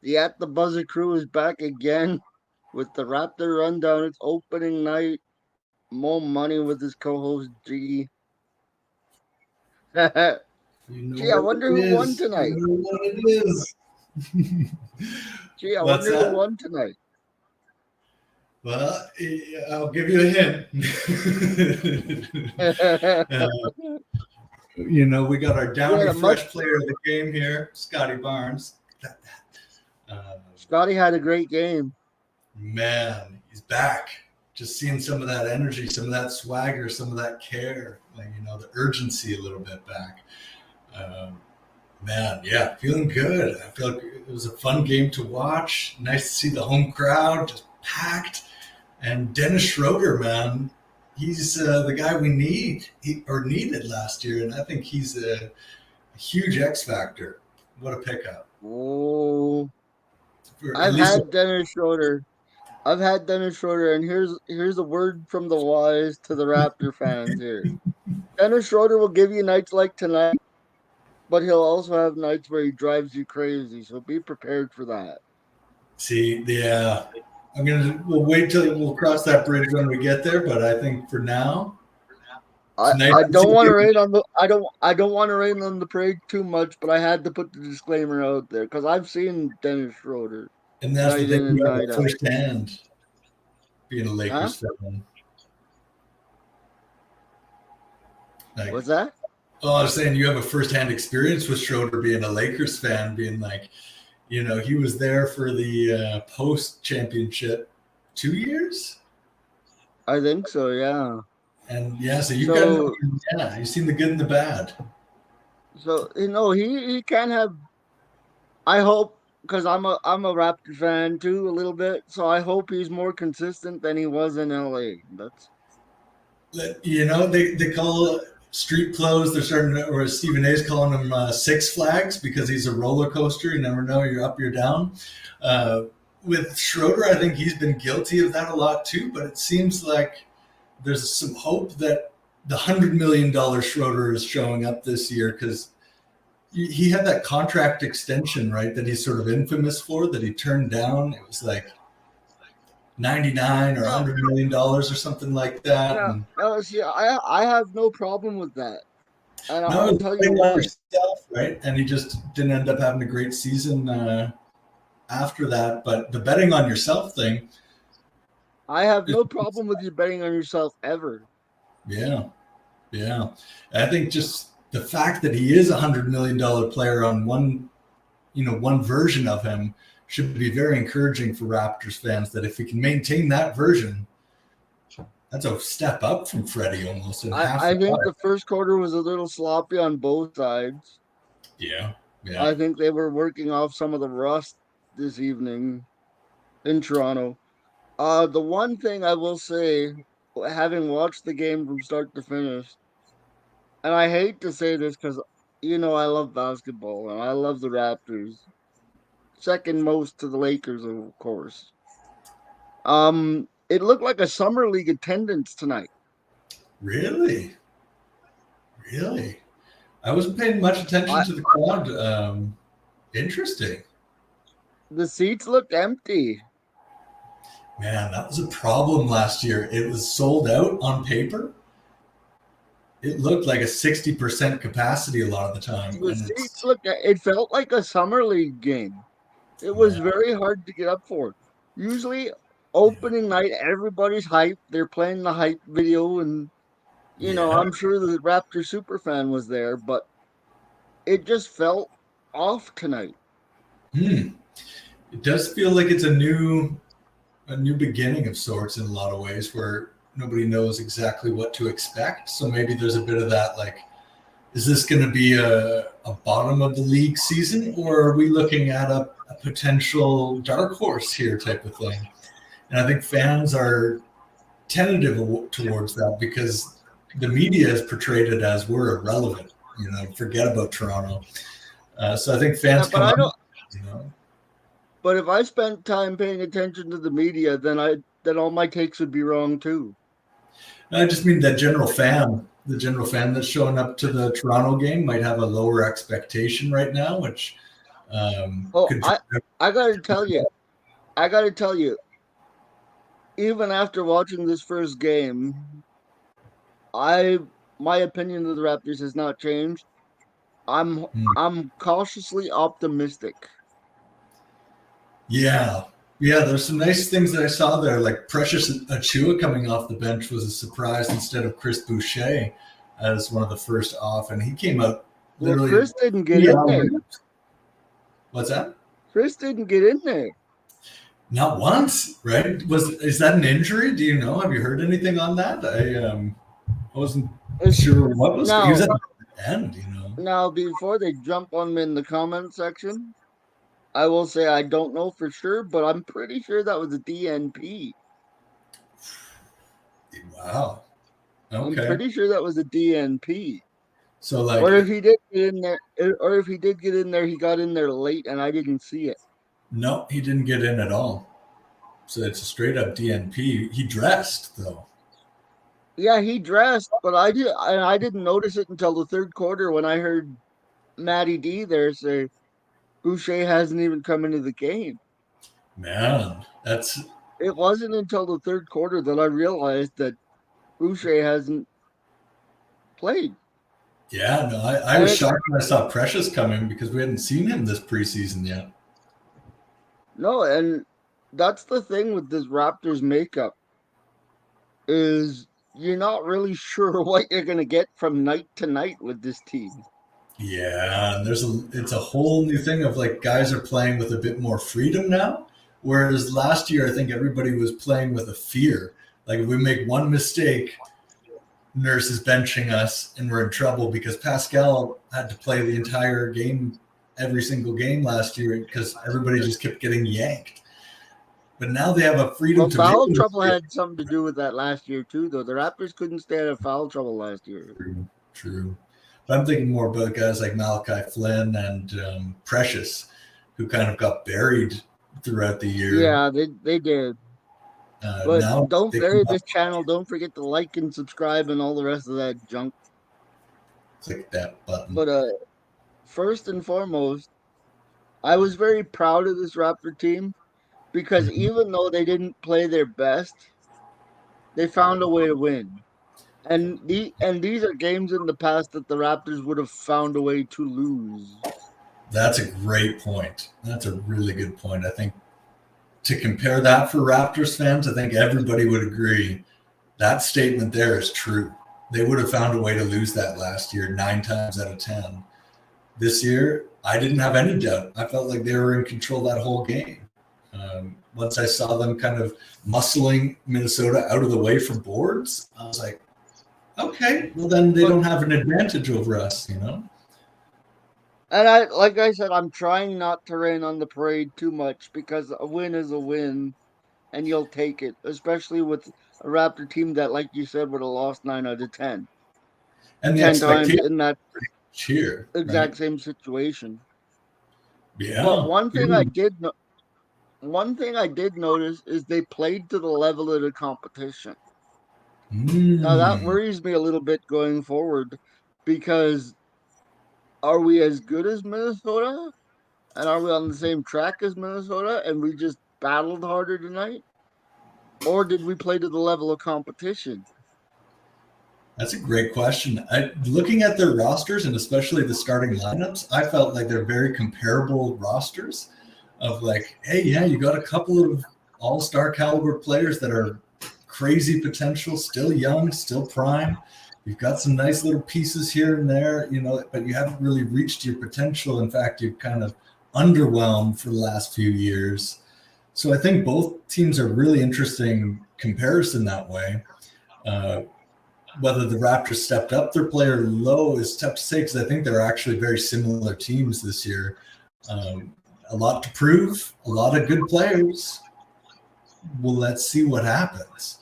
The At the Buzzer crew is back again with the Raptor Rundown. It's opening night. More money with his co-host G. You know Gee, I what wonder it who won is. You tonight. know what it is. Gee, I What's wonder who that? won tonight. Well, I'll give you a hint. uh, we got our He had Downey a much. Fresh player of the game here, Scotty Barnes. Scotty had a great game. Man, he's back. Just seeing some of that energy, some of that swagger, some of that care, the urgency a little bit back. Man, yeah, feeling good. I feel like it was a fun game to watch. Nice to see the home crowd just packed. And Dennis Schroeder, man, he's the guy we needed last year, and I think he's a huge X factor. What a pickup! Oh, For at I've least had Dennis Schroeder. I've had Dennis Schroeder, and here's a word from the wise to the Raptor fans here. Dennis Schroeder will give you nights like tonight, but he'll also have nights where he drives you crazy. So be prepared for that. see, yeah. We'll wait till we'll cross that bridge when we get there. But I think for now, I, it's nice I to see don't want to him. rain on the I don't want to rain on the parade too much, but I had to put the disclaimer out there because I've seen Dennis Schroeder And that's the night thing, in and you have night a out. firsthand being a Huh? Lakers fan. Like, What's that? oh, I was saying you have a firsthand experience with Schroeder being a Lakers fan, being like, he was there for the post championship 2 years. I think so. Yeah. And yeah, so you've got, So yeah, you've seen the good and the bad. he can have. I hope because I'm a Raptor fan too a little bit. So I hope he's more consistent than he was in LA. That's They call street clothes, they're starting to, or Stephen A's calling them Six Flags because he's a roller coaster. You never know, you're up, you're down. With Schroeder, I think he's been guilty of that a lot too, but it seems like there's some hope that the $100 million Schroeder is showing up this year because he had that contract extension, right? That he's sort of infamous for that he turned down. It was like 99 or no, $100 million or something like that. no, And no. See, I have no problem with that, and no, I'll it was tell you betting on why. yourself, right? And he just didn't end up having a great season after that. But the betting on yourself thing, I have no problem with you betting on yourself ever. yeah, yeah. I think just the fact that he is $100 million player on one version of him should be very encouraging for Raptors fans. That if he can maintain that version, that's a step up from Freddie almost in half I the think part. the first quarter was a little sloppy on both sides. Yeah, yeah. I think they were working off some of the rust this evening in Toronto. The one thing I will say, having watched the game from start to finish, and I hate to say this because I love basketball and I love the Raptors, second most to the Lakers, of course. It looked like a summer league attendance tonight. Really, really. I wasn't paying much attention I to the crowd. Interesting. The seats looked empty. Man, that was a problem last year. It was sold out on paper. It looked like a 60% capacity a lot of the time. The And seats looked. It felt like a summer league game. It was yeah, very hard to get up for. Usually, yeah, opening night, everybody's hyped. They're playing the hype video, and yeah. I'm sure the Raptor superfan was there, but it just felt off tonight. Hmm. It does feel like it's a new beginning of sorts in a lot of ways where nobody knows exactly what to expect. So maybe there's a bit of that like, is this going to be a bottom of the league season, or are we looking at a potential dark horse here type of thing? And I think fans are tentative towards that because the media has portrayed it as we're irrelevant. Forget about Toronto. So I think Yeah, fans but come I up. don't. You know, But if I spent time paying attention to the media, then all my takes would be wrong too. I just mean that the general fan that's showing up to the Toronto game might have a lower expectation right now, which Oh, Could I gotta tell you, I gotta tell you, even after watching this first game, I my opinion of the Raptors has not changed. I'm I'm cautiously optimistic. Yeah. Yeah, there's some nice things that I saw there. Like Precious Achua coming off the bench was a surprise instead of Chris Boucher as one of the first off, and he came out Well, literally. Chris didn't get Yeah. in there. What's that? Chris didn't get in there. Not once, right? Is that an injury? Do you know? Have you heard anything on that? I wasn't It's, sure what was. He was now, at the end, you know. now, before they jump on me in the comment section, I will say I don't know for sure, but I'm pretty sure that was a DNP. Wow. I'm Okay. pretty sure that was a DNP. So Or if like, he did get in there, or if he did get in there, he got in there late and I didn't see it. no, he didn't get in at all. So it's a straight up DNP. He dressed though. Yeah, he dressed, but I didn't notice it until the third quarter when I heard Matty D there say Boucher hasn't even come into the game. Man, that's It wasn't until the third quarter that I realized that Boucher hasn't played. yeah. No, I And was it's shocked when I saw Precious coming because we hadn't seen him this preseason yet. no, and that's the thing with this Raptors makeup is you're not really sure what you're gonna get from night to night with this team. Yeah, and it's a whole new thing of like guys are playing with a bit more freedom now. Whereas last year, I think everybody was playing with a fear. Like if we make one mistake, Nurse is benching us and we're in trouble because Pascal had to play the entire game, every single game last year because everybody just kept getting yanked. But now they have a freedom Well, to make foul a trouble mistake. had something to do with that last year too, though. The Raptors couldn't stay out of foul trouble last year. True, true. But I'm thinking more about guys like Malachi Flynn and Precious, who kind of got buried throughout the year. Yeah, they did. But Now don't they come bury up, this channel. Don't forget to like and subscribe and all the rest of that junk. click that button. But first and foremost, I was very proud of this Raptor team because Mhm. even though they didn't play their best, they found a way to win. And these are games in the past that the Raptors would have found a way to lose. That's a great point. That's a really good point. I think to compare that for Raptors fans, I think everybody would agree that statement there is true. They would have found a way to lose that last year 9 times out of 10. This year, I didn't have any doubt. I felt like they were in control that whole game. Once I saw them kind of muscling Minnesota out of the way from boards, I was like, okay, well then they But don't have an advantage over us, you know? and I like I said, I'm trying not to rain on the parade too much because a win is a win and you'll take it, especially with a Raptor team that, like you said, would have lost 9 out of 10. And the 10 times expectation in that cheer, right? exact same situation. But Yeah. one thing I did notice is they played to the level of the competition. Now that Mm, worries me a little bit going forward because are we as good as Minnesota? And are we on the same track as Minnesota and we just battled harder tonight? Or did we play to the level of competition? that's a great question. Looking at their rosters and especially the starting lineups, I felt like they're very comparable rosters of like, hey, yeah, you got a couple of all-star caliber players that are crazy potential, still young, still prime. You've got some nice little pieces here and there, you know, but you haven't really reached your potential. In fact, you've kind of underwhelmed for the last few years. So I think both teams are really interesting comparison that way. Uh, Whether the Raptors stepped up their play or low is tough to say because I think they're actually very similar teams this year. A lot to prove, a lot of good players. Well, let's see what happens.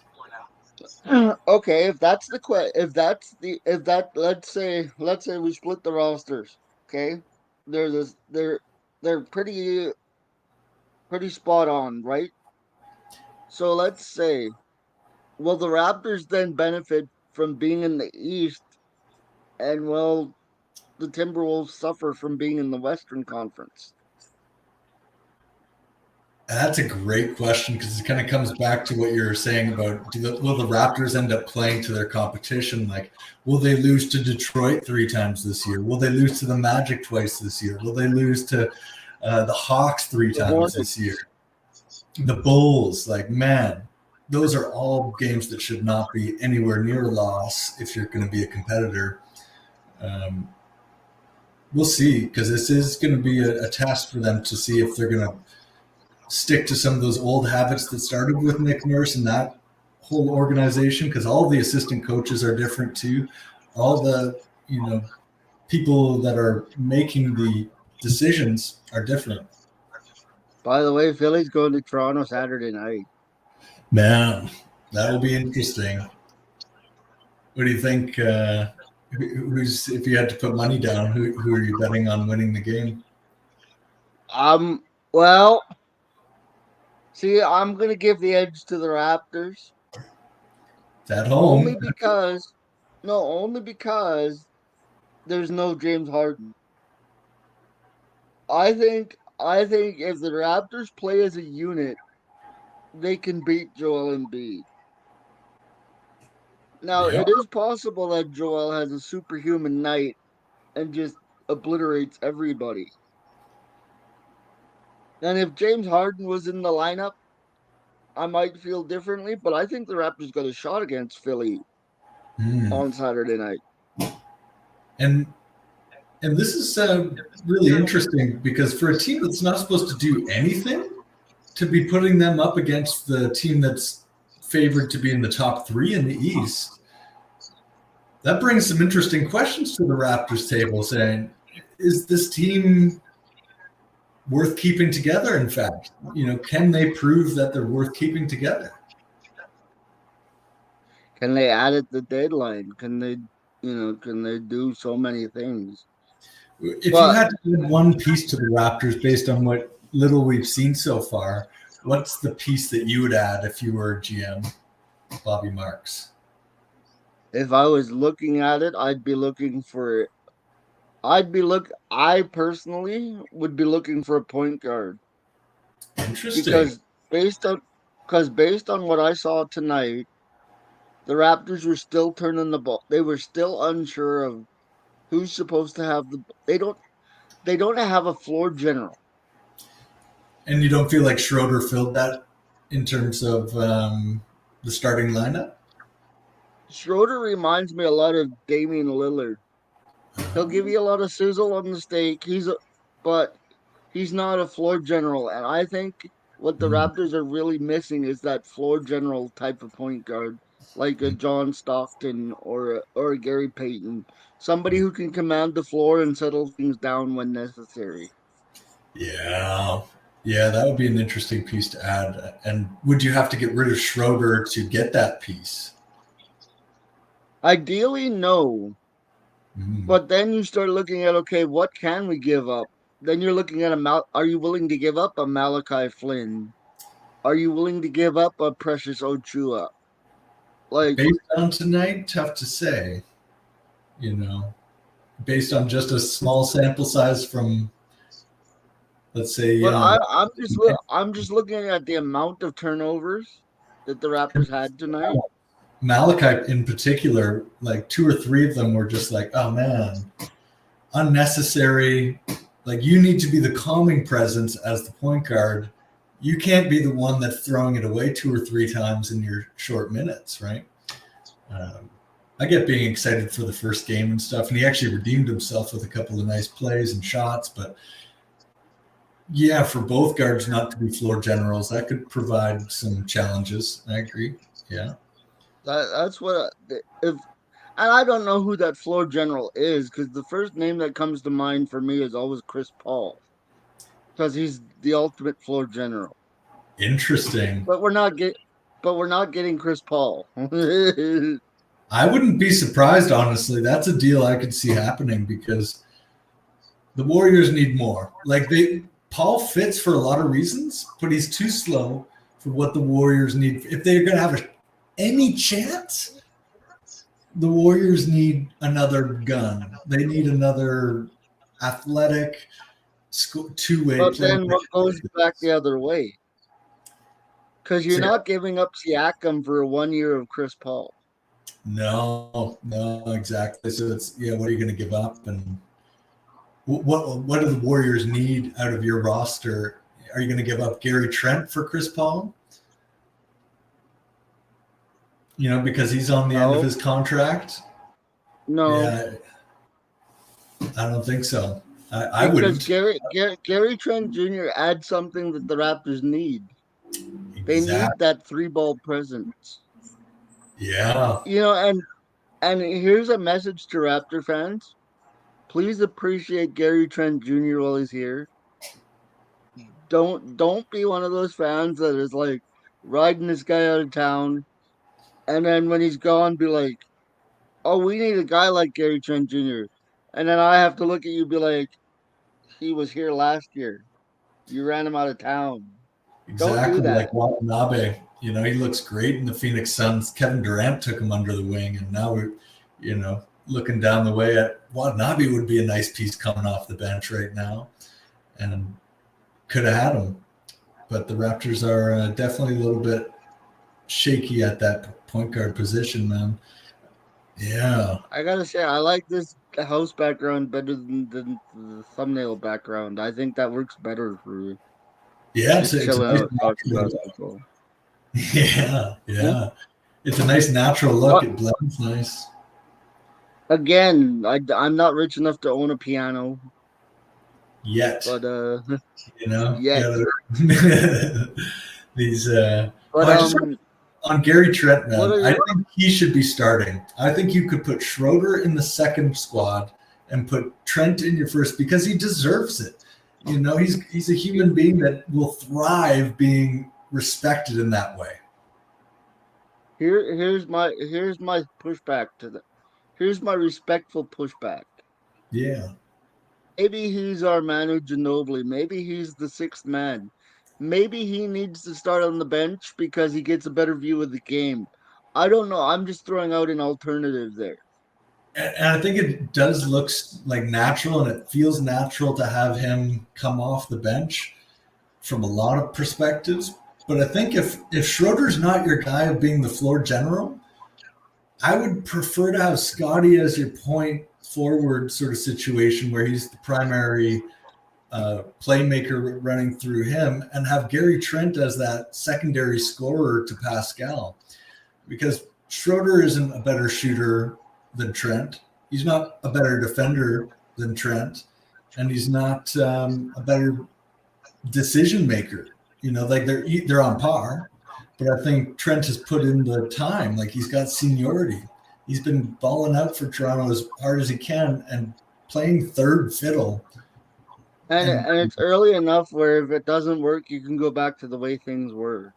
Okay, if that's the if that's the if that let's say we split the rosters. Okay, they're this they're pretty spot on, right? So let's say, will the Raptors then benefit from being in the East, and will the Timberwolves suffer from being in the Western Conference? That's a great question because it kind of comes back to what you're saying about will the Raptors end up playing to their competition? Like, will they lose to Detroit 3 times this year? Will they lose to the Magic twice this year? Will they lose to the Hawks three The times this Hornets. year? The Bulls, like, man, those are all games that should not be anywhere near a loss if you're going to be a competitor. Um, we'll see because this is going to be a test for them to see if they're going to stick to some of those old habits that started with Nick Nurse and that whole organization, because all the assistant coaches are different too. All the people that are making the decisions are different. By the way, Philly's going to Toronto Saturday night. Man, that will be interesting. What do you think? Who's if you had to put money down? Who are you betting on winning the game? Well, see, I'm gonna give the edge to the Raptors. It's at home. Only because only because there's no James Harden. I think if the Raptors play as a unit, they can beat Joel Embiid. Now, Yeah. it is possible that Joel has a superhuman night and just obliterates everybody. And if James Harden was in the lineup, I might feel differently, but I think the Raptors got a shot against Philly Mm. on Saturday night. And this is really interesting because for a team that's not supposed to do anything, to be putting them up against the team that's favored to be in the top 3 in the East, that brings some interesting questions to the Raptors table saying, is this team worth keeping together? In fact, can they prove that they're worth keeping together? Can they add at the deadline? Can they do so many things? If you But had to add one piece to the Raptors based on what little we've seen so far, what's the piece that you would add if you were GM Bobby Marks? if I was looking at it, I personally would be looking for a point guard Interesting. because based on based on what I saw tonight, the Raptors were still turning the ball. They were still unsure of who's supposed to have the. They don't have a floor general. And you don't feel like Schroeder filled that in terms of the starting lineup? Schroeder reminds me a lot of Damian Lillard. He'll give you a lot of sizzle on the steak. But he's not a floor general, and I think what the Mm. Raptors are really missing is that floor general type of point guard, like a John Stockton or a Gary Payton, somebody who can command the floor and settle things down when necessary. Yeah. Yeah, that would be an interesting piece to add. And would you have to get rid of Schroeder to get that piece? Ideally, no. Mm. But then you start looking at, okay, what can we give up? Then you're looking at are you willing to give up a Malachi Flynn? Are you willing to give up a Precious Ochua? Like, Based on tonight, tough to say, you know, based on just a small sample size from, let's say, but I'm just looking at the amount of turnovers that the Raptors had tonight. Malachi in particular, like 2 or 3 of them were just like, oh man, unnecessary. Like, you need to be the calming presence as the point guard. You can't be the one that's throwing it away 2 or 3 times in your short minutes, right? I get being excited for the first game and stuff, and he actually redeemed himself with a couple of nice plays and shots. But yeah, for both guards not to be floor generals, that could provide some challenges. I agree. Yeah. That's what if, and I don't know who that floor general is because the first name that comes to mind for me is always Chris Paul because he's the ultimate floor general. Interesting. But we're not getting Chris Paul. I wouldn't be surprised, honestly. That's a deal I could see happening because the Warriors need more. Like, Paul fits for a lot of reasons, but he's too slow for what the Warriors need. If they're going to have any chance, the Warriors need another gun. They need another athletic two-way But player. then what goes back the other way? Because you're So, not giving up Siakam for 1 year of Chris Paul. no, exactly. So it's what are you going to give up, and what do the Warriors need out of your roster? Are you going to give up Gary Trent for Chris Paul? Because he's on the end of No, his contract. no. Yeah, I don't think so. I Because wouldn't. Gary Trent Jr. adds something that the Raptors need. They need Exactly. that three ball presence. Yeah. You know, and here's a message to Raptor fans. Please appreciate Gary Trent Jr. while he's here. Don't be one of those fans that is like riding this guy out of town, and then when he's gone, be like, "Oh, we need a guy like Gary Trent Jr." And then I have to look at you, be like, "He was here last year. You ran him out of town." Don't do Exactly, like that. Watanabe. He looks great in the Phoenix Suns. Kevin Durant took him under the wing, and now we're, looking down the way at Watanabe would be a nice piece coming off the bench right now, and could have had him. But the Raptors are definitely a little bit shaky at that point guard position, man. Yeah, I gotta say, I like this house background better than the thumbnail background. I think that works better for yeah, just it's a chilling nice out talking natural. basketball. Yeah, Hmm? yeah, it's a nice natural look. What? It blends nice. Again, I'm not rich enough to own a piano, Yet, but yeah. yet. These. But I just on Gary Trent, what man. are I your think he should be starting. I think you could put Schroeder in the second squad and put Trent in your first because he deserves it. He's a human being that will thrive being respected in that way. here's my pushback to that. Here's my respectful pushback. Yeah. Maybe he's our Manu Ginobili. Maybe he's the sixth man. Maybe he needs to start on the bench because he gets a better view of the game. I don't know. I'm just throwing out an alternative there. And I think it does look like natural and it feels natural to have him come off the bench from a lot of perspectives. But I think if Schroeder's not your guy of being the floor general, I would prefer to have Scotty as your point forward sort of situation where he's the primary playmaker running through him and have Gary Trent as that secondary scorer to Pascal. Because Schroeder isn't a better shooter than Trent. He's not a better defender than Trent. And he's not a better decision maker. Like they're on par. But I think Trent has put in the time. Like he's got seniority. He's been balling out for Toronto as hard as he can and playing third fiddle. And And it's early enough where if it doesn't work, you can go back to the way things were.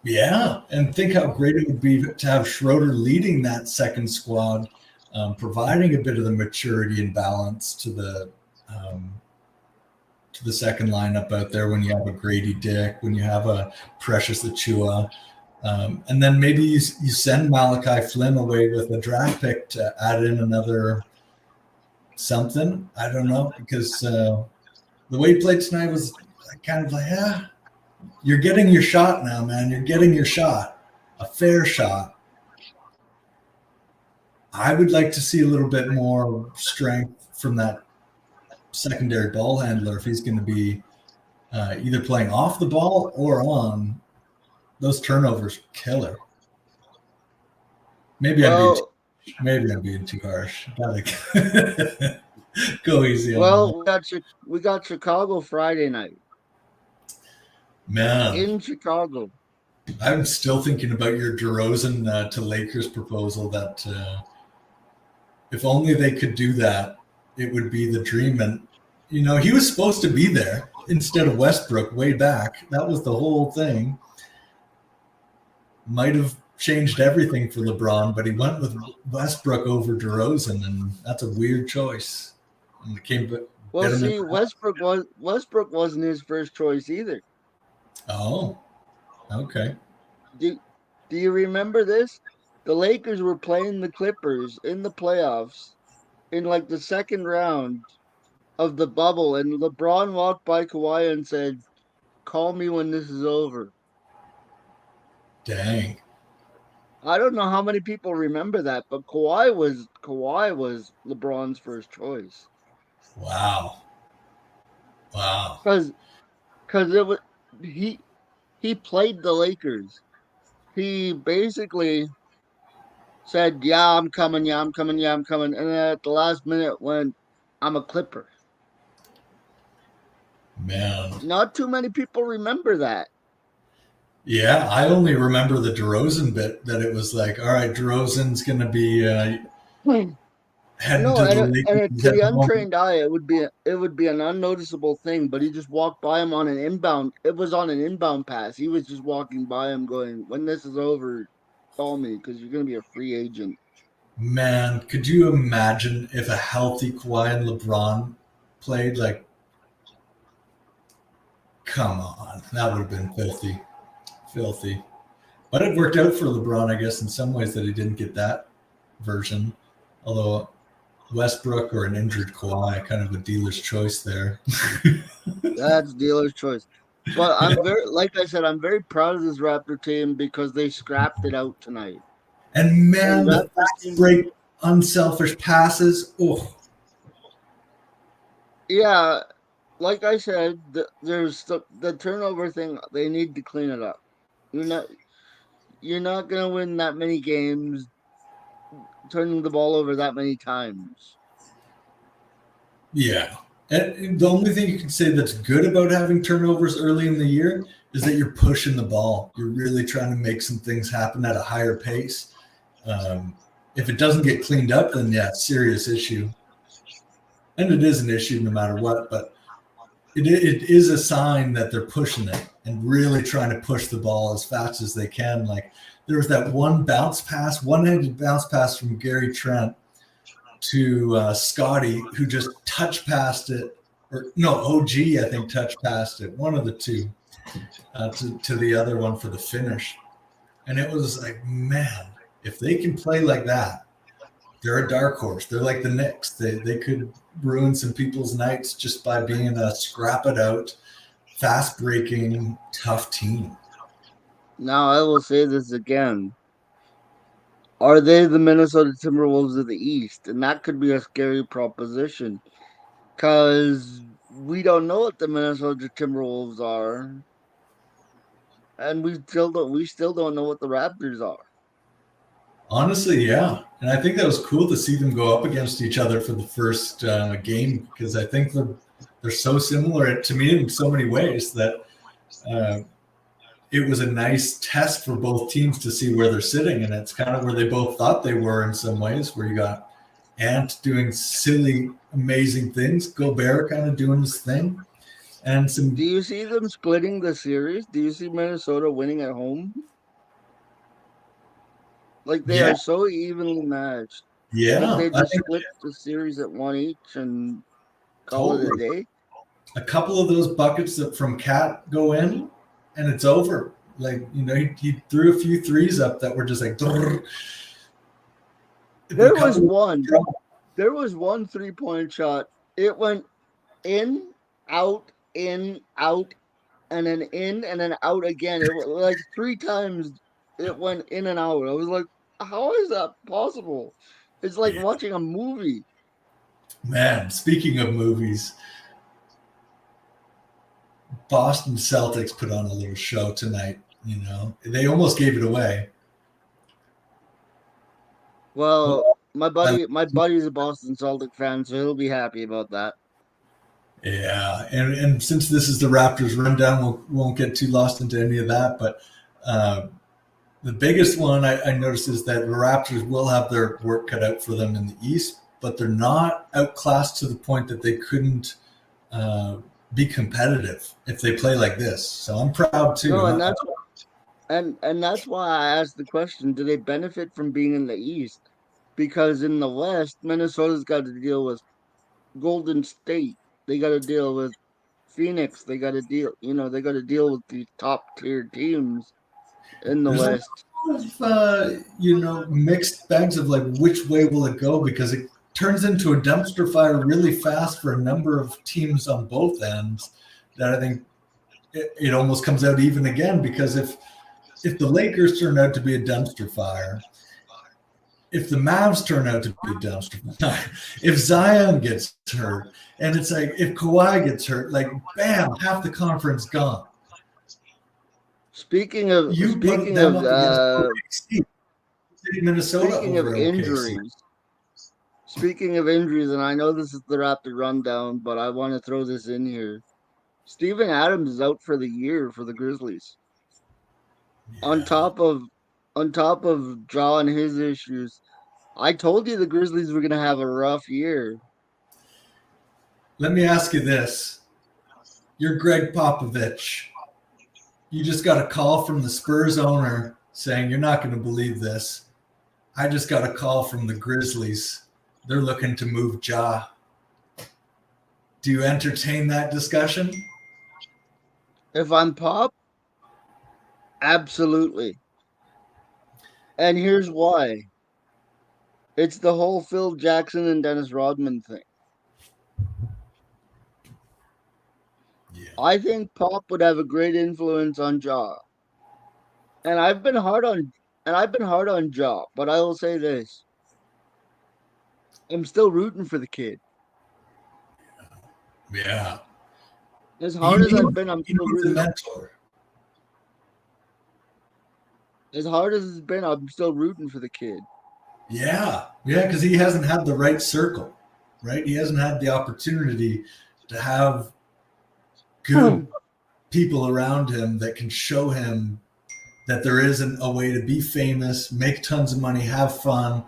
yeah, and think how great it would be to have Schroeder leading that second squad, providing a bit of the maturity and balance um, to the second lineup out there when you have a Grady Dick, when you have a Precious Achua. And then maybe you send Malachi Flynn away with a draft pick to add in another something. I don't know, because the way he played tonight was kind of like, yeah, you're getting your shot now, man. You're getting your shot, a fair shot. I would like to see a little bit more strength from that secondary ball handler if he's going to be either playing off the ball or on. Those turnovers killer. Maybe Well, I'm being too harsh. Gotta go easy on that. well, we got Chicago Friday night Man, in Chicago. I'm still thinking about your DeRozan to Lakers proposal. That if only they could do that, it would be the dream. And he was supposed to be there instead of Westbrook way back. That was the whole thing. Might have changed everything for LeBron, but he went with Westbrook over DeRozan, and that's a weird choice. And it came Well, get him in. see, Westbrook wasn't his first choice either. Oh, okay. Do, do you remember this? The Lakers were playing the Clippers in the playoffs in like the second round of the bubble, and LeBron walked by Kawhi and said, "Call me when this is over." Dang. I don't know how many people remember that, but Kawhi was LeBron's first choice Wow. Wow. because it was he he played the Lakers. He basically said, "Yeah, I'm coming. Yeah, I'm coming. Yeah, I'm coming," and then at the last minute went, "I'm a Clipper." Man. Not too many people remember that. Yeah, I only remember the DeRozan bit that it was like, all right, DeRozan's going to be Hmm. heading No, to the and Lakers to at the the moment. untrained eye, it would be an unnoticeable thing. But he just walked by him on an inbound. It was on an inbound pass. He was just walking by him, going, "When this is over, call me because you're going to be a free agent." Man, could you imagine if a healthy Kawhi and LeBron played? Like, come on, that would have been filthy, filthy. But it worked out for LeBron, I guess, in some ways that he didn't get that version. Although Westbrook or an injured Kawhi, kind of a dealer's choice there. That's dealer's choice. But like I said, I'm very proud of this Raptor team because they scrapped it out tonight. And And man, the Raptors fast team, break, unselfish passes. Oh, yeah, like I said, there's the turnover thing. They need to clean it up. You're not you're not gonna win that many games turning the ball over that many times. yeah. And the only thing you can say that's good about having turnovers early in the year is that you're pushing the ball. You're really trying to make some things happen at a higher pace. Um, if it doesn't get cleaned up, then yeah, serious issue. And it is an issue no matter what, but it is a sign that they're pushing it and really trying to push the ball as fast as they can. Like there was that one-handed bounce pass from Gary Trent to Scotty, who just touch passed it, or no, OG, I think touch passed it, one of the two, to the other one for the finish. And it was like, man, if they can play like that, they're a dark horse. They're like the Knicks. They could ruin some people's nights just by being a scrap it out, fast breaking, tough team. Now I will say this again. Are they the Minnesota Timberwolves of the East? And that could be a scary proposition because we don't know what the Minnesota Timberwolves are, and we still don't know what the Raptors are. Honestly, yeah. And I think that was cool to see them go up against each other for the first game because I think they're so similar to me in so many ways that uh, it was a nice test for both teams to see where they're sitting. And it's kind of where they both thought they were in some ways, where you got Ant doing silly, amazing things, Gobert kind of doing his thing, and Do some, you see them splitting the series? Do you see Minnesota winning at home? Like they yeah, are so evenly matched. Could yeah. they I just think split the series at one each and call it a totally. day? A couple of those buckets that from Cat go in, and it's over. Like he threw a few threes up that were just like. But a There was couple. one. There was one 3-point shot. It went in, out, and then in, and then out again. It was like three times it went in and out. I was like, how is that possible? It's like Yeah. watching a movie. Man, speaking of movies, Boston Celtics put on a little show tonight. They almost gave it away. Well, my I, buddy, my buddy's a Boston Celtic fan, so he'll be happy about that. yeah, and since this is the Raptors rundown, we won't get too lost into any of that. But the biggest one I noticed is that the Raptors will have their work cut out for them in the East, but they're not outclassed to the point that they couldn't be competitive if they play like this. So I'm proud too. No, and that's why I asked the question: do they benefit from being in the East? Because in the West, Minnesota's got to deal with Golden State. They got to deal with Phoenix. They got to deal with these top tier teams in the There's a West. lot of mixed bags of like which way will it go because it turns into a dumpster fire really fast for a number of teams on both ends that I think it almost comes out even again because if if the Lakers turn out to be a dumpster fire, if the Mavs turn out to be a dumpster fire, if Zion gets hurt, and it's like if Kawhi gets hurt, like bam, half the conference gone. Speaking of You put them up against OKC, Minnesota speaking of over OKC. injuries, speaking of injuries, and I know this is the Raptor rundown, but I want to throw this in here. Steven Adams is out for the year for the Grizzlies. Yeah. On top of drawing his issues, I told you the Grizzlies were gonna have a rough year. Let me ask you this. You're Greg Popovich. You just got a call from the Spurs owner saying, you're not going to believe this. I just got a call from the Grizzlies. They're looking to move Ja. Do you entertain that discussion? If I'm Pop, absolutely. And here's why. It's the whole Phil Jackson and Dennis Rodman thing. Yeah. I think Pop would have a great influence on Ja. And I've been hard on Ja, but I will say this. I'm still rooting for the kid. Yeah. As hard as I've been, I'm still rooting. A mentor. As hard as it's been, I'm still rooting for the kid. Yeah. Yeah, because he hasn't had the right circle, right? He hasn't had the opportunity to have good people around him that can show him that there isn't a way to be famous, make tons of money, have fun,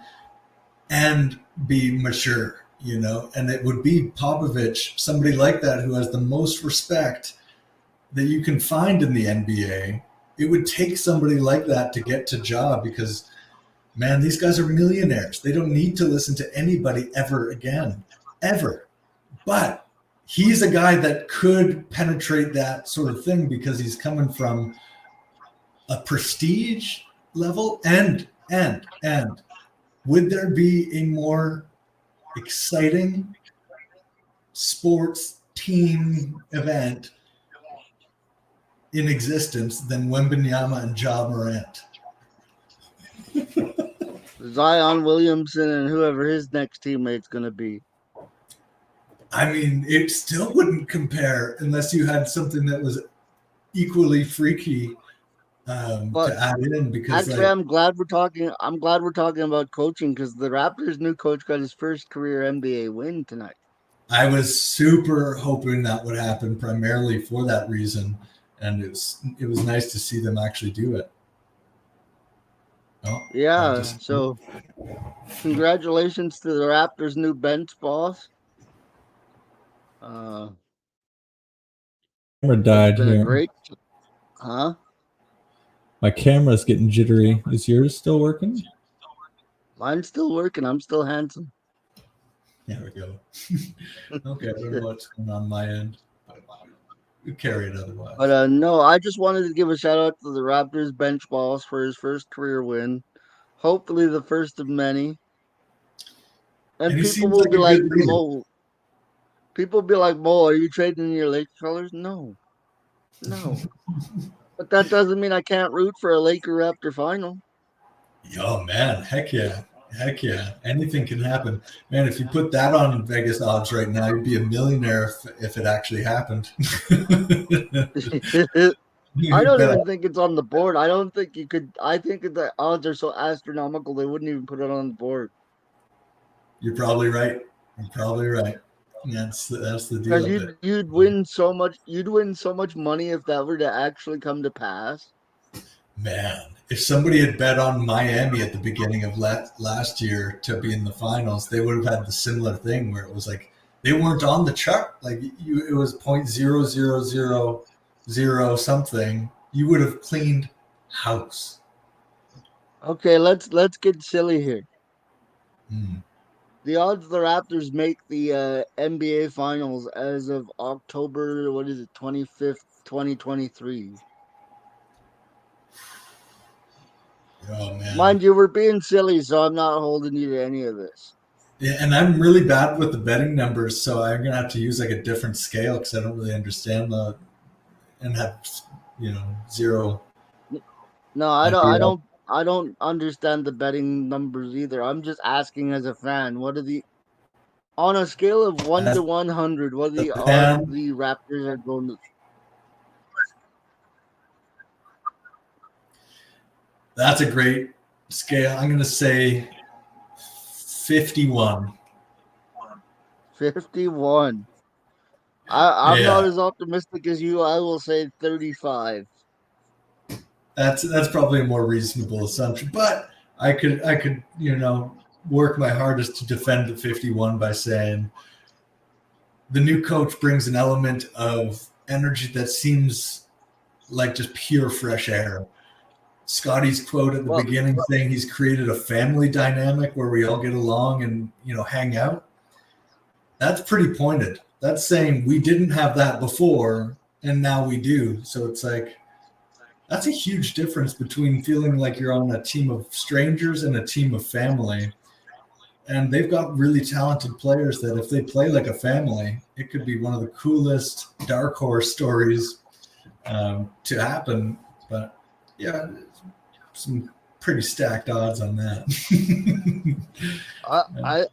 and be mature, you know? And it would be Popovich, somebody like that who has the most respect that you can find in the NBA. It would take somebody like that to get to Ja because, man, these guys are millionaires. They don't need to listen to anybody ever again, ever. But he's a guy that could penetrate that sort of thing because he's coming from a prestige level and would there be a more exciting sports team event in existence than Wembanyama and Ja Morant? Zion Williamson and whoever his next teammate's going to be. I mean, it still wouldn't compare unless you had something that was equally freaky to add in. Because actually, I'm glad we're talking about coaching because the Raptors' new coach got his first career NBA win tonight. I was super hoping that would happen primarily for that reason, and it was nice to see them actually do it. Oh, yeah, so congratulations to the Raptors' new bench boss. Camera died here. Great, huh? My camera's getting jittery. Is yours still working? Mine's still working. I'm still handsome. There we go. Okay, I don't know what's going on my end. We carry it otherwise. But no, I just wanted to give a shout out to the Raptors bench boss for his first career win. Hopefully the first of many. And people will be like, Mo. People will be like, Mo, are you trading in your Lakers colors? No. But that doesn't mean I can't root for a Laker Raptor final. Oh, man. Heck yeah. Anything can happen. Man, if you put that on Vegas odds right now, you'd be a millionaire if it actually happened. I don't even think it's on the board. I don't think you could. I think the odds are so astronomical they wouldn't even put it on the board. You're probably right. That's the deal. Because you'd win so much. You'd win so much money if that were to actually come to pass. Man, if somebody had bet on Miami at the beginning of last year to be in the finals, they would have had the similar thing where it was like they weren't on the chart. Like it was 0.0000 something. You would have cleaned house. Okay, let's get silly here. The odds the Raptors make the NBA Finals as of October 25th, 2023. Oh, man. Mind you, we're being silly, so I'm not holding you to any of this. Yeah, and I'm really bad with the betting numbers, so I'm gonna have to use like a different scale because I don't really understand and have zero. No, I don't understand the betting numbers either. I'm just asking as a fan. What are the on a scale of 1 As to 100? What are a the odds fan, the Raptors are going to? that's a great scale. I'm going to say 51. 51. I'm not Yeah, as optimistic as you. I will say 35. that's probably a more reasonable assumption. But I could work my hardest to defend the 51 by saying the new coach brings an element of energy that seems like just pure fresh air. Scotty's quote at the Well, beginning saying he's created a family dynamic where we all get along and hang out. That's pretty pointed. That's saying we didn't have that before and now we do. So it's like that's a huge difference between feeling like you're on a team of strangers and a team of family. And they've got really talented players that if they play like a family, it could be one of the coolest dark horse stories to happen. But yeah, some pretty stacked odds on that. I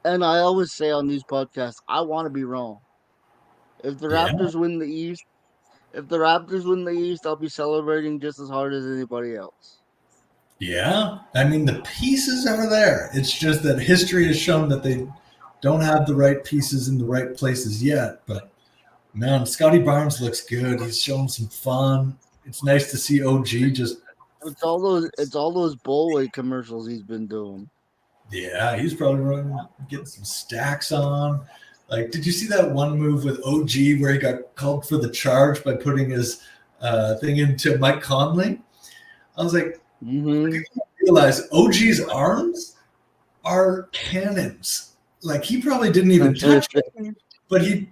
and I always say on these podcasts, I want to be wrong. If the Yeah. Raptors win the East, if the Raptors win the East, I'll be celebrating just as hard as anybody else. Yeah. I mean, the pieces are there. It's just that history has shown that they don't have the right pieces in the right places yet. But man, Scotty Barnes looks good. He's showing some fun. It's nice to see OG just. It's all those Bullway commercials he's been doing. Yeah, he's probably getting some stacks on. Like, did you see that one move with OG where he got called for the charge by putting his thing into Mike Conley? I was like, Mm-hmm. realize OG's arms are cannons. Like, he probably didn't even touch him, but he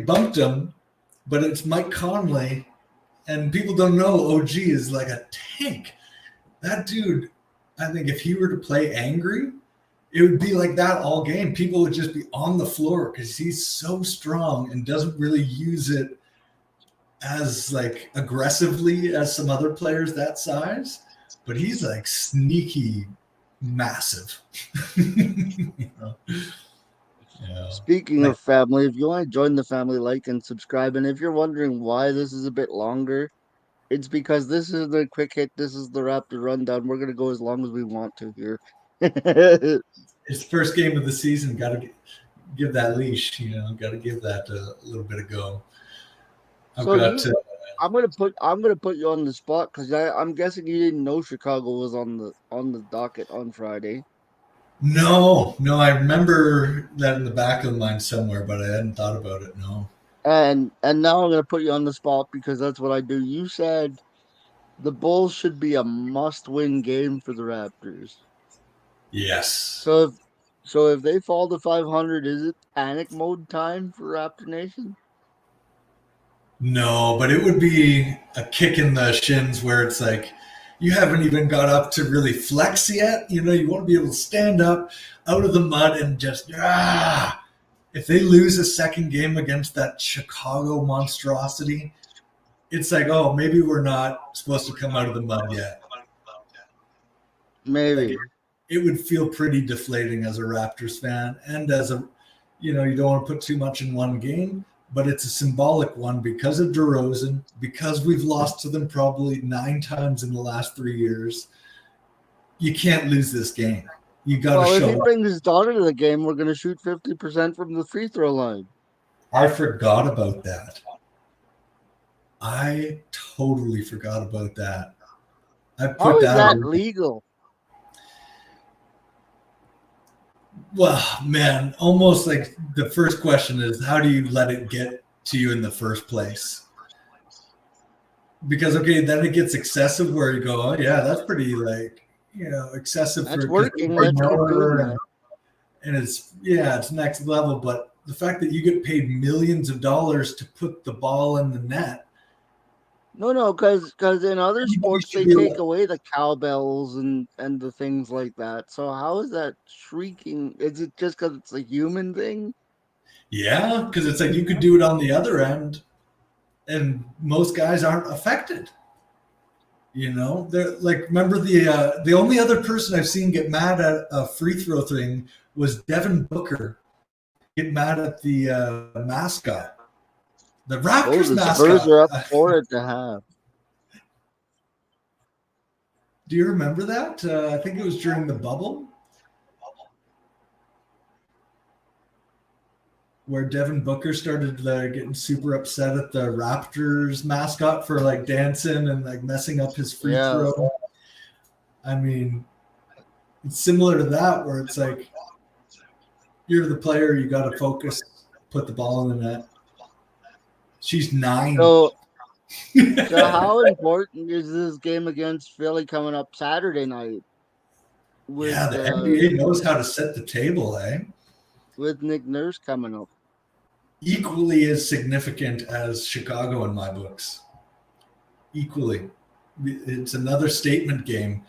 bumped him. But it's Mike Conley, and people don't know OG is like a tank. That dude, I think if he were to play angry, it would be like that all game. People would just be on the floor because he's so strong and doesn't really use it as like aggressively as some other players that size. But he's like sneaky massive. Yeah. Speaking of family, if you want to join the family, like and subscribe. And if you're wondering why this is a bit longer, it's because this is the quick hit. This is the Raptor Rundown. We're going to go as long as we want to here. It's the first game of the season. Got to give that leash, got to give that a little bit of go. I'm gonna put you on the spot because I'm guessing you didn't know Chicago was on the docket on Friday. No, I remember that in the back of the mind somewhere, but I hadn't thought about it. No. And now I'm gonna put you on the spot because that's what I do. You said the Bulls should be a must-win game for the Raptors. Yes. So if they fall to 500, is it panic mode time for Raptor Nation? No, but it would be a kick in the shins where it's like you haven't even got up to really flex yet. You want to be able to stand up out of the mud and just If they lose a second game against that Chicago monstrosity, it's like, oh, maybe we're not supposed to come out of the mud yet. Maybe. It would feel pretty deflating as a Raptors fan, and as a, you don't want to put too much in one game, but it's a symbolic one because of DeRozan, because we've lost to them probably 9 times in the last 3 years. You can't lose this game. You got to show. If he brings his daughter to the game, we're going to shoot 50% from the free throw line. I forgot about that. I totally forgot about that. How is that legal? Well, man, almost like the first question is, how do you let it get to you in the first place? Because, okay, then it gets excessive where you go, oh, yeah, that's pretty, excessive. That's working. Let's keep doing that. And it's next level. But the fact that you get paid millions of dollars to put the ball in the net. No, because in other sports they take away the cowbells and the things like that. So how is that shrieking? Is it just because it's a human thing? Yeah, because it's like you could do it on the other end, and most guys aren't affected. They're like, remember the only other person I've seen get mad at a free throw thing was Devin Booker. Get mad at the mascot, the Raptors the mascot. Spurs are up 4.5. Do you remember that? I think it was during the bubble where Devin Booker started getting super upset at the Raptors mascot for like dancing and like messing up his free throw. I mean, it's similar to that where it's like, you're the player, you got to focus, put the ball in the net. She's 9. So how important is this game against Philly coming up Saturday night? The NBA knows how to set the table, with Nick Nurse coming up. Equally as significant as Chicago in my books. Equally. It's another statement game.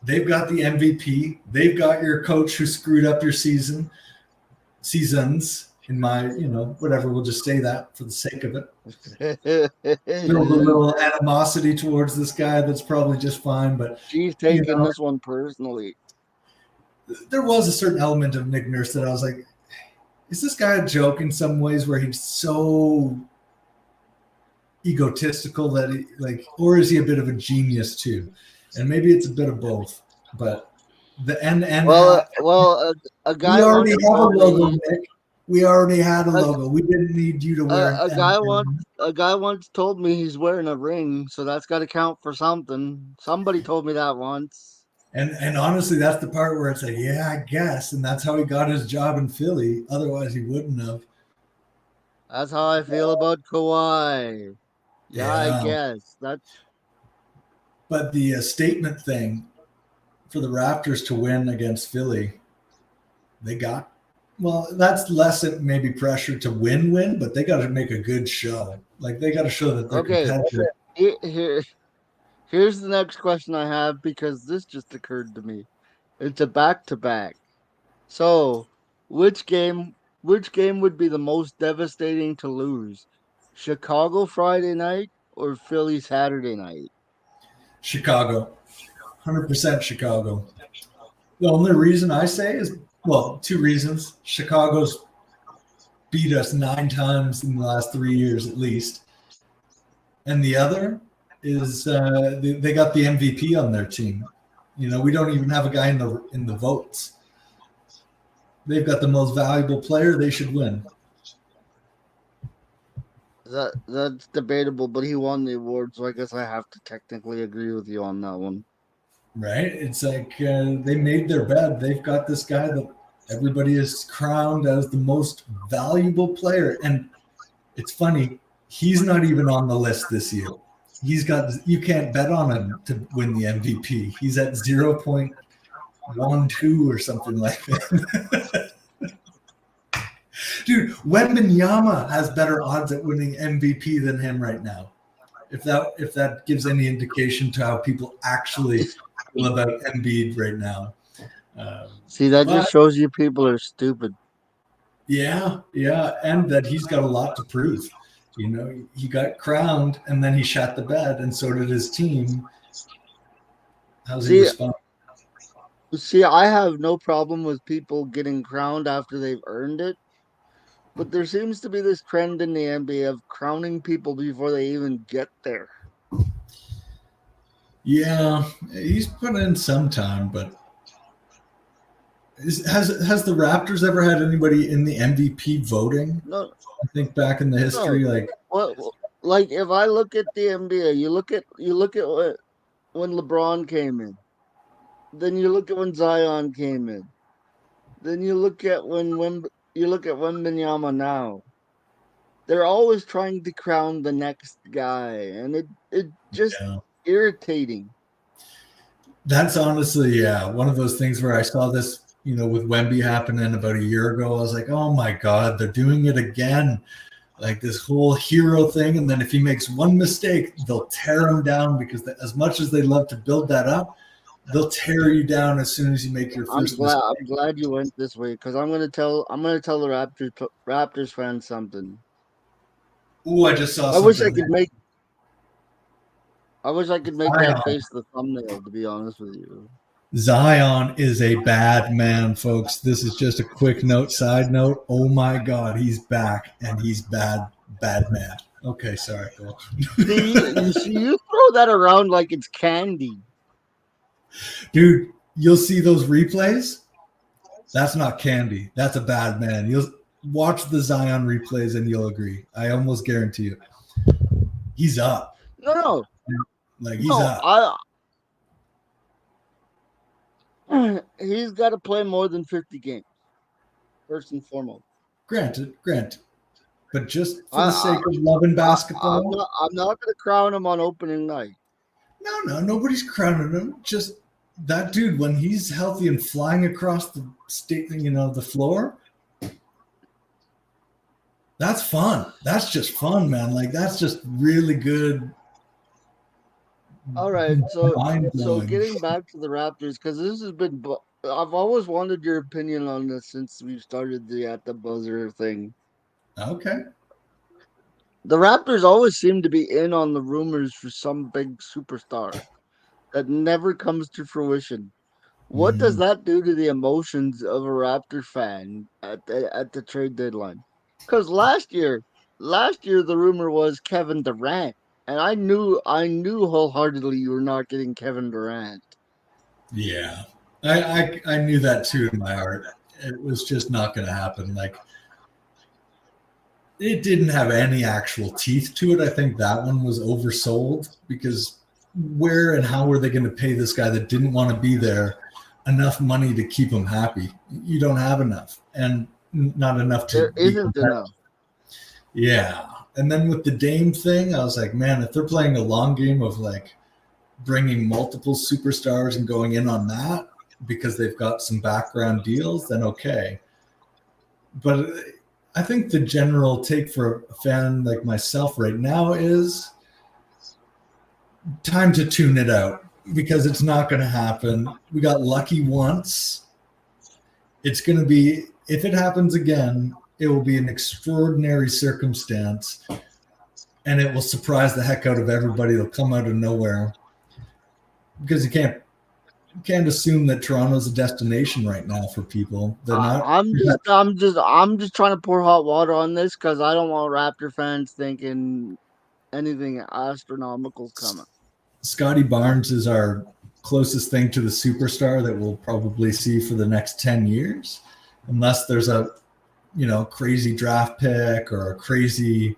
They've got the MVP. They've got your coach who screwed up your seasons in my, whatever. We'll just say that for the sake of it. There's a little animosity towards this guy that's probably just fine, but she's taking this one personally. There was a certain element of Nick Nurse that I was like, is this guy a joke in some ways where he's so egotistical that he or is he a bit of a genius too? And maybe it's a bit of both, but a guy. We already have a logo, Nick. We already had a logo. We didn't need you to wear a guy once told me he's wearing a ring, so that's got to count for something. Somebody told me that once. And honestly, that's the part where it's like, yeah, I guess. And that's how he got his job in Philly. Otherwise, he wouldn't have. That's how I feel about Kawhi. Yeah, I guess. But the statement thing for the Raptors to win against Philly, that's less maybe pressure to win, but they got to make a good show. Like, they got to show that they're competitive. Here's the next question I have, because this just occurred to me. It's a back-to-back. So, which game would be the most devastating to lose? Chicago Friday night or Philly Saturday night? Chicago. 100% Chicago. The only reason I say is, two reasons. Chicago's beat us 9 times in the last 3 years at least. And the other is they got the MVP on their team. We don't even have a guy in the votes. They've got the most valuable player. They should win. That's debatable, but he won the award, so I guess I have to technically agree with you on that one. Right? It's like they made their bed. They've got this guy that everybody is crowned as the most valuable player. And it's funny, he's not even on the list this year. You can't bet on him to win the MVP. He's at 0.12 or something like that. Dude, Wembanyama has better odds at winning MVP than him right now. If that gives any indication to how people actually feel about Embiid right now. See, that just shows you people are stupid. Yeah, and that he's got a lot to prove. He got crowned and then he shot the bed, and so did his team. How's he respond? See, I have no problem with people getting crowned after they've earned it, but there seems to be this trend in the NBA of crowning people before they even get there. Yeah, he's put in some time, but has the Raptors ever had anybody in the MVP voting? No. I think back in the history, if I look at the NBA, you look at when LeBron came in, then you look at when Zion came in, then you look at when Wembanyama now. They're always trying to crown the next guy, and it just irritating. That's honestly, one of those things where I saw this, with Wemby happening about a year ago. I was like, oh my God, they're doing it again. Like this whole hero thing. And then if he makes one mistake, they'll tear him down, because as much as they love to build that up, they'll tear you down as soon as you make your first mistake. I'm glad you went this way, because I'm gonna tell the Raptors fans something. Ooh, I just saw something. I wish I could make. I wish I could make that face the thumbnail, to be honest with you. Zion is a bad man, folks. This is just a quick side note. Oh my God, he's back and he's bad man. Okay, sorry, go. You throw that around like it's candy. Dude, you'll see those replays. That's not candy. That's a bad man. You'll watch the Zion replays and you'll agree. I almost guarantee you. He's up. No. Like, he's up. He's got to play more than 50 games, first and foremost. Granted. But just for the sake of loving basketball. I'm not going to crown him on opening night. No, nobody's crowning him. Just that dude, when he's healthy and flying across the state, the floor, that's fun. That's just fun, man. Like, that's just really good. All right, so getting back to the Raptors, because this has been, I've always wanted your opinion on this since we started the at the buzzer thing. Okay. The Raptors always seem to be in on the rumors for some big superstar that never comes to fruition. What does that do to the emotions of a Raptor fan at the trade deadline? Because last year the rumor was Kevin Durant. And I knew wholeheartedly you were not getting Kevin Durant. Yeah, I knew that too in my heart. It was just not going to happen. Like, it didn't have any actual teeth to it. I think that one was oversold because where and how were they going to pay this guy that didn't want to be there enough money to keep him happy? You don't have enough, and not enough to. There isn't enough. Yeah. And then with the Dame thing, I was like, man, if they're playing a long game of like bringing multiple superstars and going in on that because they've got some background deals, then okay. But I think the general take for a fan like myself right now is time to tune it out because it's not going to happen. We got lucky once. It's going to be, if it happens again, it will be an extraordinary circumstance and it will surprise the heck out of everybody. It'll come out of nowhere because you can't assume that Toronto's a destination right now for people. They're not. I'm just trying to pour hot water on this because I don't want Raptor fans thinking anything astronomical coming. Scotty Barnes is our closest thing to the superstar that we'll probably see for the next 10 years, unless there's a crazy draft pick or a crazy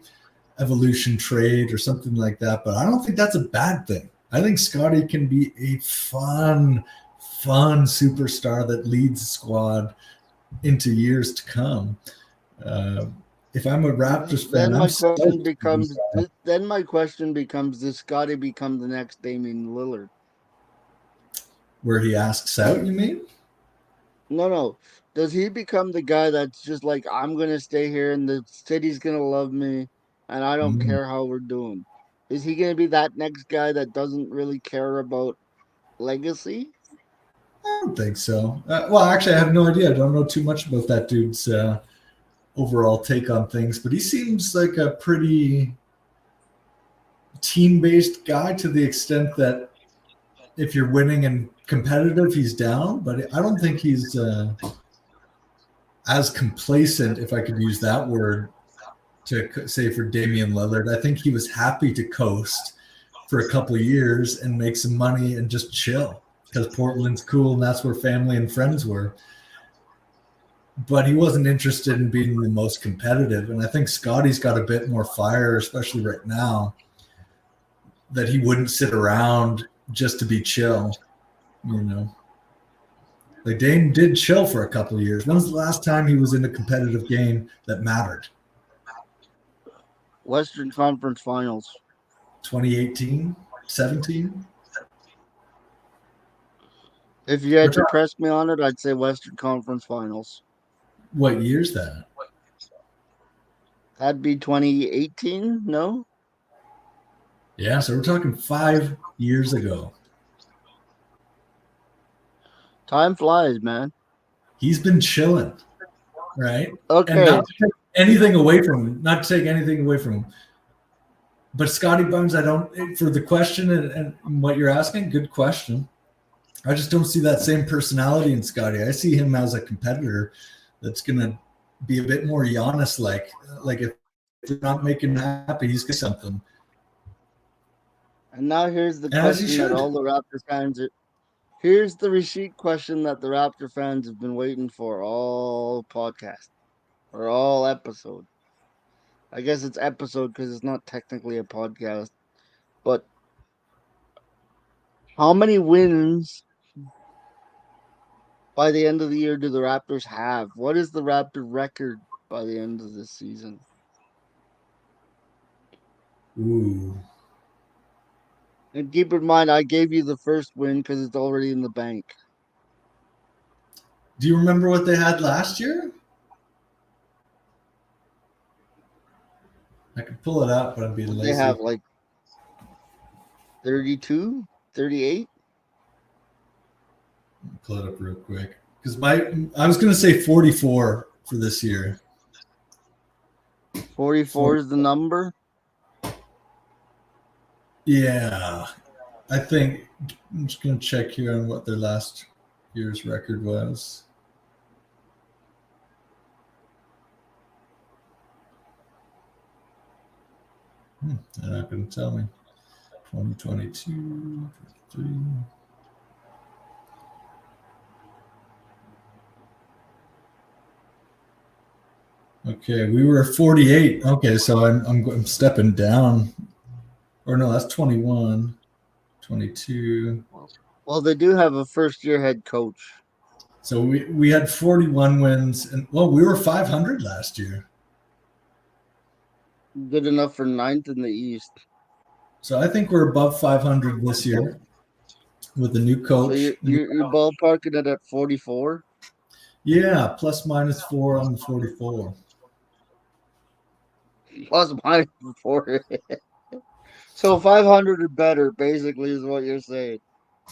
evolution trade or something like that. But I don't think that's a bad thing. I think Scotty can be a fun superstar that leads the squad into years to come. If I'm a Raptors fan, then my question becomes, does Scotty become the next Damian Lillard? Where he asks out, you mean? No. Does he become the guy that's just like, I'm going to stay here and the city's going to love me and I don't care how we're doing? Is he going to be that next guy that doesn't really care about legacy? I don't think so. Well, actually, I have no idea. I don't know too much about that dude's overall take on things, but he seems like a pretty team-based guy to the extent that if you're winning and competitive, he's down, but I don't think he's as complacent, if I could use that word, to say for Damian Lillard. I think he was happy to coast for a couple of years and make some money and just chill because Portland's cool and that's where family and friends were. But he wasn't interested in being the most competitive. And I think Scotty's got a bit more fire, especially right now, that he wouldn't sit around just to be chill, Like Dame did chill for a couple of years. When was the last time he was in a competitive game that mattered? Western Conference Finals. 2018, 17? If you had to press me on it, I'd say Western Conference Finals. What year's that? That'd be 2018, no? Yeah, so we're talking 5 years ago. Time flies, man. He's been chilling, right? Okay. And not to take anything away from him, But Scotty Barnes, I don't, for the question and what you're asking, good question. I just don't see that same personality in Scotty. I see him as a competitor that's going to be a bit more Giannis-like. Like if you're not making him happy, he's got something. And now here's the As he question that should. all the Raptor fans are. Here's the receipt question that the Raptor fans have been waiting for all podcast or all episode. I guess it's episode because it's not technically a podcast. But how many wins by the end of the year do the Raptors have? What is the Raptor record by the end of this season? Ooh. And keep in mind, I gave you the first win because it's already in the bank. Do you remember what they had last year? I could pull it up, but I'm being lazy. They have like 32, 38. Pull it up real quick. Because I was going to say 44 for this year. 44 is the number. Yeah. I think I'm just going to check here on what their last year's record was. They're not going to tell me. 2022, 23. Okay, we were 48. Okay, so I'm stepping down. Or no, that's 21, 22. Well, they do have a first-year head coach. So we had 41 wins, and well, we were 500 last year. Good enough for 9th in the East. So I think we're above 500 this year with the new coach. So you're ballparking it at 44? Yeah, plus minus 4 on the 44. Plus minus 4. So 500 or better, basically, is what you're saying.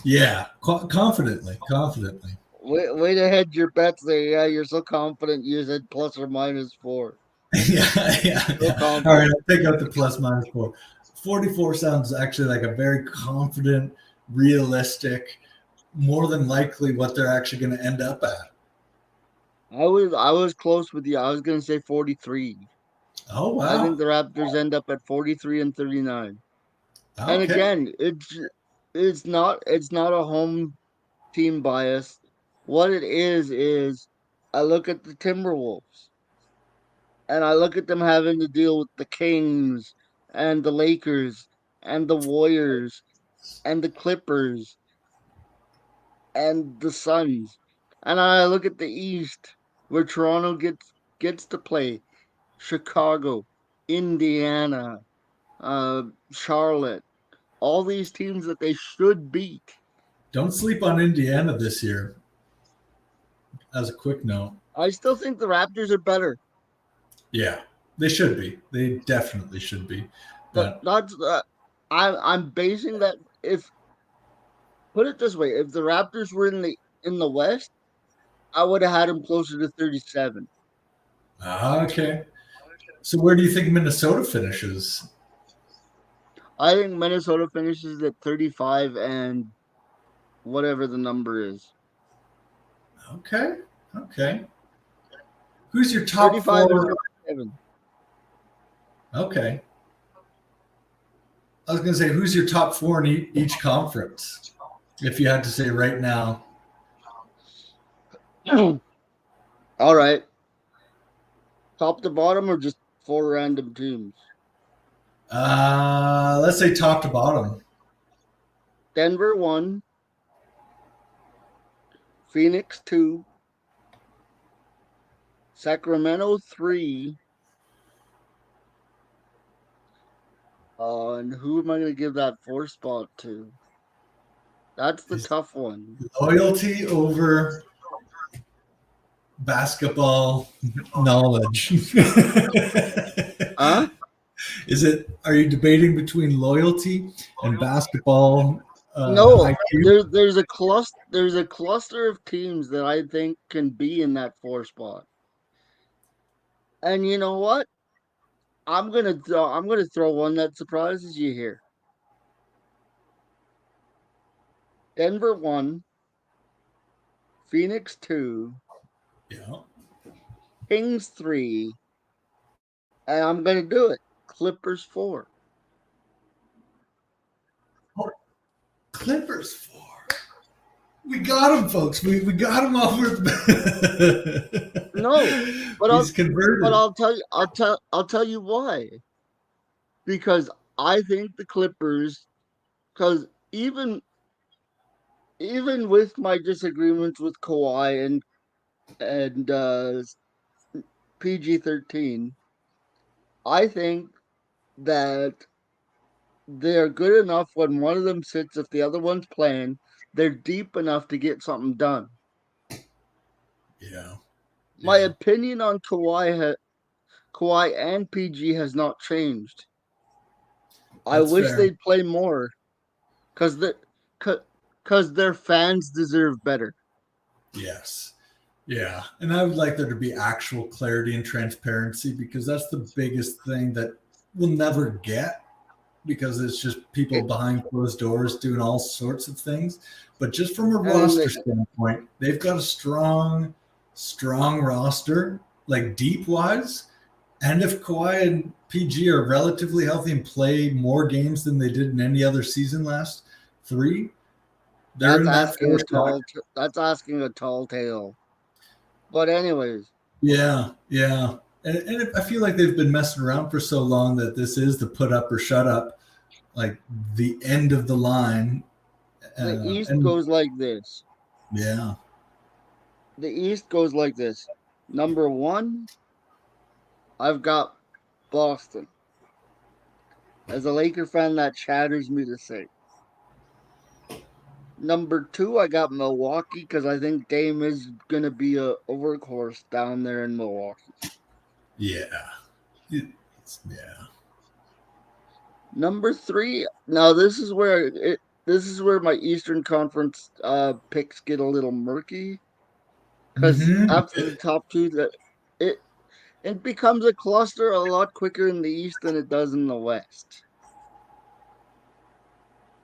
Yeah, confidently. Way to hedge your bets there. Yeah, you're so confident you said plus or minus 4. yeah. So All right, I'll take out the plus minus 4. 44 sounds actually like a very confident, realistic, more than likely what they're actually going to end up at. I was close with you. I was going to say 43. Oh, wow. I think the Raptors end up at 43 and 39. Okay. And again, it's not a home team bias. What it is I look at the Timberwolves and I look at them having to deal with the Kings and the Lakers and the Warriors and the Clippers and the Suns. And I look at the East where Toronto gets to play Chicago, Indiana, Charlotte, all these teams that they should beat. Don't sleep on Indiana this year. As a quick note, I still think the Raptors are better. Yeah, they should be. They definitely should be. But that's I'm basing that. If put it this way, if the Raptors were in the West, I would have had them closer to 37. Okay. So where do you think Minnesota finishes? I think Minnesota finishes at 35 and whatever the number is. Okay. Who's your top 35 4? and 37. Okay. I was going to say, who's your top 4 in each conference? If you had to say right now. All right. Top to bottom or just 4 random teams? Let's say top to bottom. Denver 1. Phoenix 2. Sacramento 3. And who am I going to give that 4 spot to? That's the tough one. Loyalty over basketball knowledge. Huh? Are you debating between loyalty and basketball? No, IQ? there's a cluster of teams that I think can be in that 4 spot. And you know what? I'm gonna throw one that surprises you here. Denver 1, Phoenix 2, Yeah. Kings 3, and I'm gonna do it. Clippers 4. Clippers 4. We got him, folks. We got him off with. No, but He's converted. I'll tell you why. Because I think the Clippers, because even with my disagreements with Kawhi and PG-13, I think that they're good enough when one of them sits. If the other one's playing, they're deep enough to get something done. Yeah. My opinion on Kawhi and PG has not changed. I That's wish fair. they'd play more, because their fans deserve better. Yes. Yeah. And I would like there to be actual clarity and transparency, because that's the biggest thing that we'll never get, because it's just people behind closed doors doing all sorts of things. But just from a roster standpoint, they've got a strong roster, like deep wise. And if Kawhi and PG are relatively healthy and play more games than they did in any other season last 3, they're in that four spot. That's asking a tall tale. But anyways. Yeah. And I feel like they've been messing around for so long that this is the put up or shut up, like the end of the line. The East goes like this. Yeah. The East goes like this. Number 1, I've got Boston. As a Laker fan, that shatters me to say. Number 2, I got Milwaukee, because I think Dame is going to be a workhorse down there in Milwaukee. Yeah. Yeah. Number 3, now this is where my Eastern Conference picks get a little murky, because after the top 2, that it becomes a cluster a lot quicker in the East than it does in the West.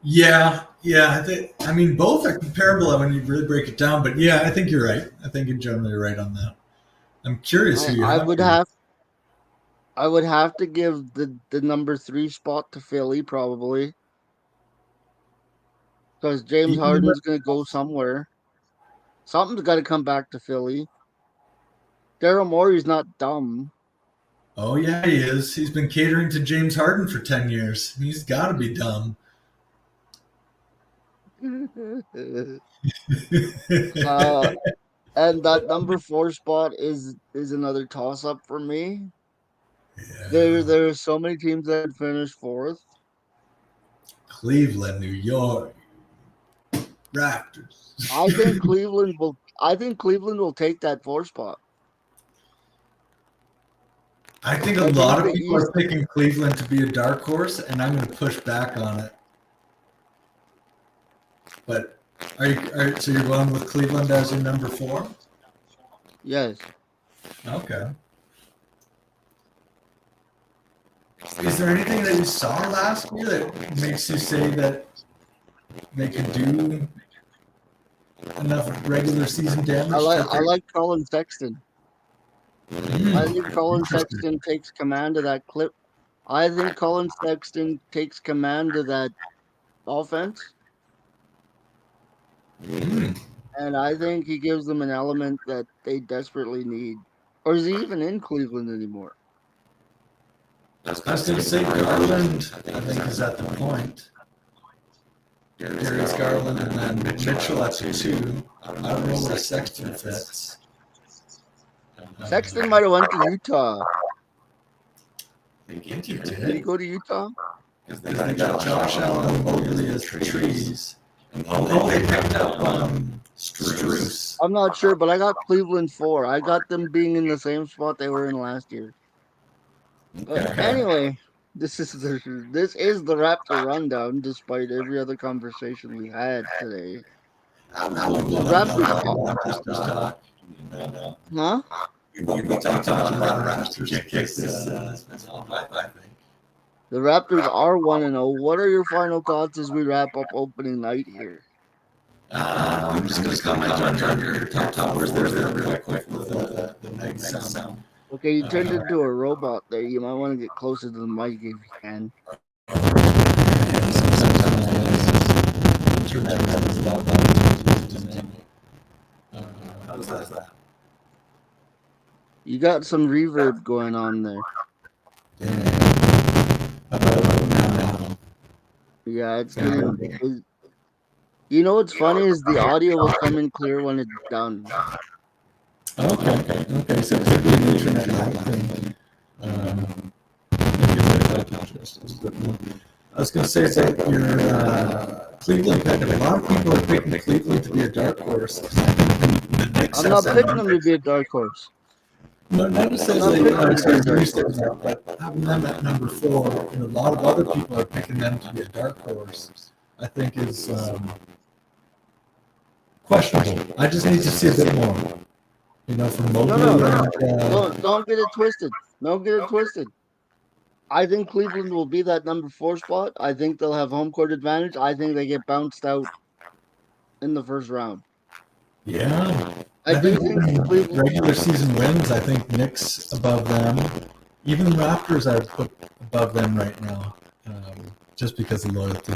Yeah. I mean, both are comparable when you really break it down. But yeah, I think you're right. I think you're generally right on that. I'm curious who you have. I would have to give the number 3 spot to Philly, probably, because James Harden's going to go somewhere. Something's got to come back to Philly. Daryl Morey's not dumb. Oh yeah, he is. He's been catering to James Harden for 10 years. He's got to be dumb. And that number 4 spot is another toss up for me. Yeah. There are so many teams that finish 4th. Cleveland, New York, Raptors. I think Cleveland will take that 4 spot. I think a lot of people are picking Cleveland to be a dark horse, and I'm going to push back on it. But so you're going with Cleveland as your number 4? Yes. Okay. Is there anything that you saw last year that makes you say that they could do enough regular season damage? I like Colin Sexton. I think Colin Sexton takes command of that clip. I think Colin Sexton takes command of that offense. And I think he gives them an element that they desperately need. Or is he even in Cleveland anymore? I was going to say Garland, I think, is at the point. Darius Garland and then Mitchell at the 2. I don't know where Sexton fits. Sexton might have went to Utah. I think he did. Did he go to Utah? Because they got Josh Allen and Mobley as trees. And they picked up Struce. I'm not sure, but I got Cleveland 4. I got them being in the same spot they were in last year. But anyway, this is the Raptor Rundown, despite every other conversation we had today. Raptors. Huh? We won't be talking about Raptors kicks this month, I think. The Raptors are 1-0. What are your final thoughts as we wrap up opening night here? I'm just going to comment on your top words there real quick with the night sound. Okay, you turned into a robot there. You might want to get closer to the mic if you can. How was that? You got some reverb going on there. Yeah, it's getting. You know what's funny is the audio will come in clear when it's done. Okay. So it could be an internet thing. I was going to say that your Cleveland pick. A lot of people are picking Cleveland to be a dark horse. I'm not picking them to be a dark horse. No, not necessarily but having them at number 4, and a lot of other people are picking them to be a dark horse, I think is questionable. I just need to see a bit more. From Mobley. Don't get it twisted. Don't get it twisted. I think Cleveland will be that number 4 spot. I think they'll have home court advantage. I think they get bounced out in the first round. Yeah. I do think Cleveland regular season wins. I think Knicks above them. Even the Raptors I would put above them right now, just because of loyalty.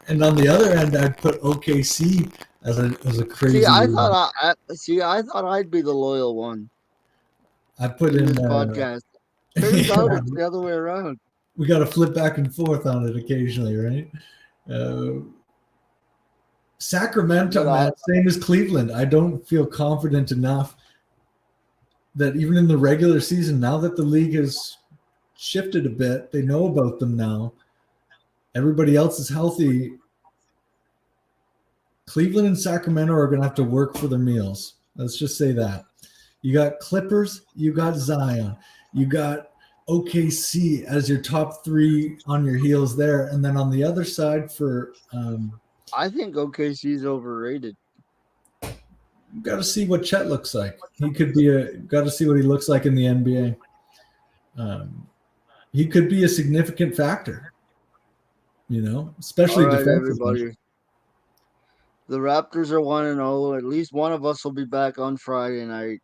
And on the other end, I'd put OKC as a crazy. See, I thought I'd be the loyal one. I put in this podcast. Turns out it's the other way around. We got to flip back and forth on it occasionally, right? Sacramento, man, same as Cleveland. I don't feel confident enough that even in the regular season, now that the league has shifted a bit, they know about them now. Everybody else is healthy. Cleveland and Sacramento are going to have to work for their meals. Let's just say that. You got Clippers, you got Zion, you got OKC as your top 3 on your heels there. And then on the other side for I think OKC is overrated. You got to see what Chet looks like. He could be got to see what he looks like in the NBA. He could be a significant factor, especially defensively. Everybody. The Raptors are 1-0. At least one of us will be back on Friday night.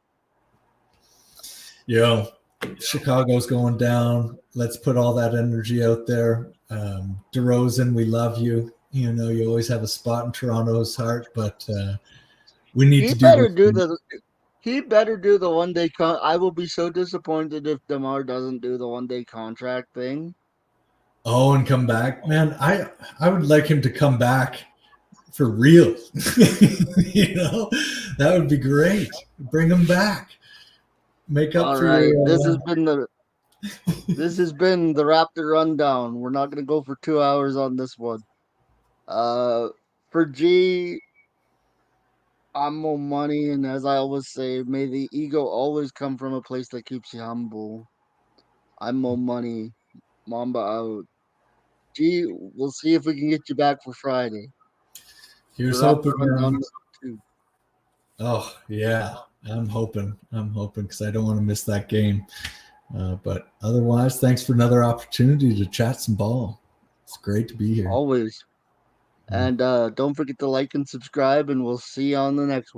Chicago's going down. Let's put all that energy out there. DeRozan, we love you. You always have a spot in Toronto's heart, but we need to He better do the 1-day I will be so disappointed if DeMar doesn't do the 1-day contract thing. Oh, and come back, man! I would like him to come back for real. That would be great. Bring him back. Make up for. Right. This has been the Raptor Rundown. We're not going to go for 2 hours on this one. For G, I'm more money, and as I always say, may the ego always come from a place that keeps you humble. I'm more money. Mamba out. G, we'll see if we can get you back for Friday. Here's hoping. Oh yeah, I'm hoping because I don't want to miss that game. But otherwise, thanks for another opportunity to chat some ball. It's great to be here. Always. And don't forget to like and subscribe, and we'll see you on the next one.